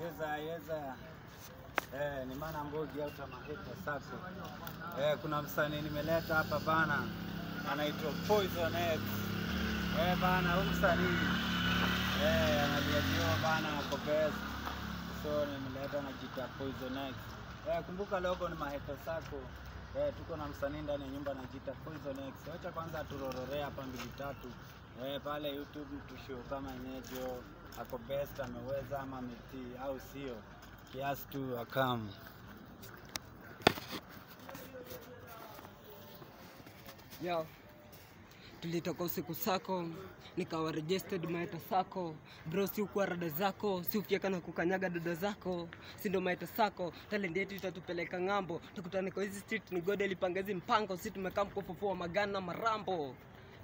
Yeza. Ni maana Mbogi au Maheta Sako. Kuna msanii nimeleta hapa bana. Anaitwa Poison X. Bana huyu msanii. Anajua bana ako best. So nimeleta anajiita Poison X. Kumbuka logo ni Maheta Sako. Tuko na msanii ndani ya nyumba anajiita Poison X. Acha kwanza turororea hapa 2-3. Pale YouTube tushow kama yenyewe ako best ameweza ama miti au sio, kiasi tu akam. Yo, tulitoka usiku sako, nikawa registered Maheta Sako. Bro, si ukuwa rada zako, si ufieka na kukanyaga dada zako. Si ndo Maheta Sako, talent yetu itatupeleka ngambo. Tukutane kwa hizi street ni God alipanga hizi mpango. Si tumekaa mkofofua magana marambo.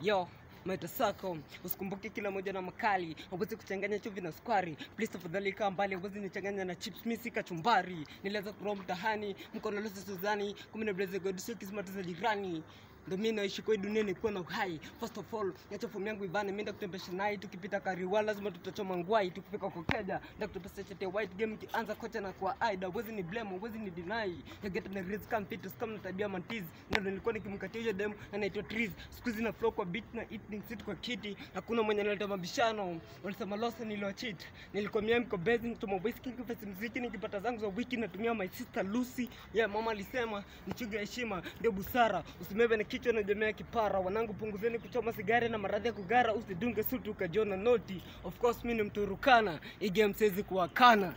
Yo, Maheta Sako, usikumbuke kila moja na makali. Huwezi kuchanganya chumvi na sukari. Please tafadhali kaa mbali, huwezi nichanganya na chips, mimi si kachumbari. Nilianza kuroa mtahani, mkono losi Suzani, 10 na blaze God sio kismati za jirani. Ndo mimi naishi kwa dunia ni kuwa na uhai. First of all, niacha fomu yangu ivane, mimi ndakutembesha naye. Tukipita Kariwa lazima tutachoma ngwai. Tukifika kwa Keja ndakutupesa chete white game kianza kocha na kwa aida. Huwezi ni blame, huwezi ni deny. You get the risk come fit scam na tabia mantiz. Ndio nilikuwa nikimkatia hiyo dem anaitwa Trees. Squeeze na flow kwa beat na eating sit kwa kiti. Hakuna mwenye analeta mabishano. Walisema loss nilio cheat. Nilikuwa mimi mko basing to my whisky kwa muziki nikipata zangu za wiki natumia my sister Lucy. Mama alisema nichuge heshima ndio busara. Usimebe na kichwa na jamii kipara. Wanangu punguzeni kuchoma sigari na maradhi ya kugara. Usidunge sutu ukajona noti. Of course mimi ni Mturukana. Hii game siwezi kuwakana.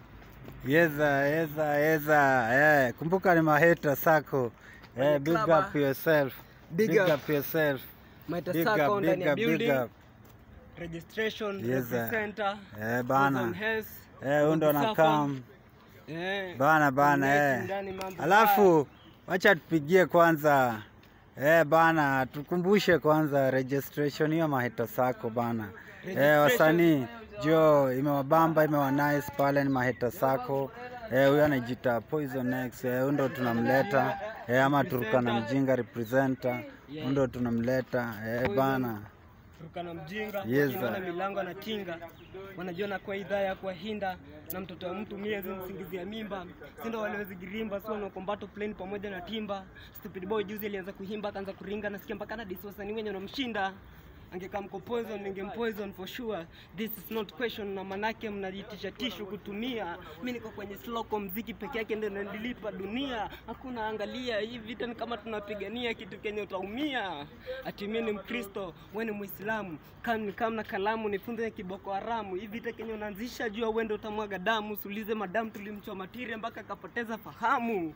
Yeza. Kumbuka ni Maheta Sako. Big up yourself. Big up yourself. Maheta Sako ndani ya building. Registration, representer. Bana. Undo na kam. Bana. Alafu wacha tupigie kwanza. Bana, tukumbushe kwanza registration hiyo Maheta Sako bana. Wasanii jo imewabamba imewanice pale ni Maheta Sako. Huyo anajiita Poison X. Ndo tunamleta ama Turkana mjinga representer. Ndo tunamleta bana. Turkana mjinga wana milango na tinga. Wanajiona kwa idhaa ya kuwahinda na mtoto wa mtu miezi msingizia mimba. Sindo walewezi girimba sio na kombato plane pamoja na timba. Stupid boy juzi alianza kuhimba akaanza kuringa na sikia mpaka na diswasani wenye wanamshinda. Angeka mkopoison ningempoison for sure. This is not question na manake mnajitisha tishu kutumia. Mimi niko kwenye slow kwa muziki peke yake ndio nandilipa dunia. Hakuna angalia hii vita ni kama tunapigania kitu kenye utaumia. Ati mimi ni Mkristo, wewe ni Muislamu. Kama na kalamu nifunze kiboko haramu. Hii vita kenye unaanzisha jua wewe ndio utamwaga damu. Usiulize madam tulimchoma tire mpaka akapoteza fahamu.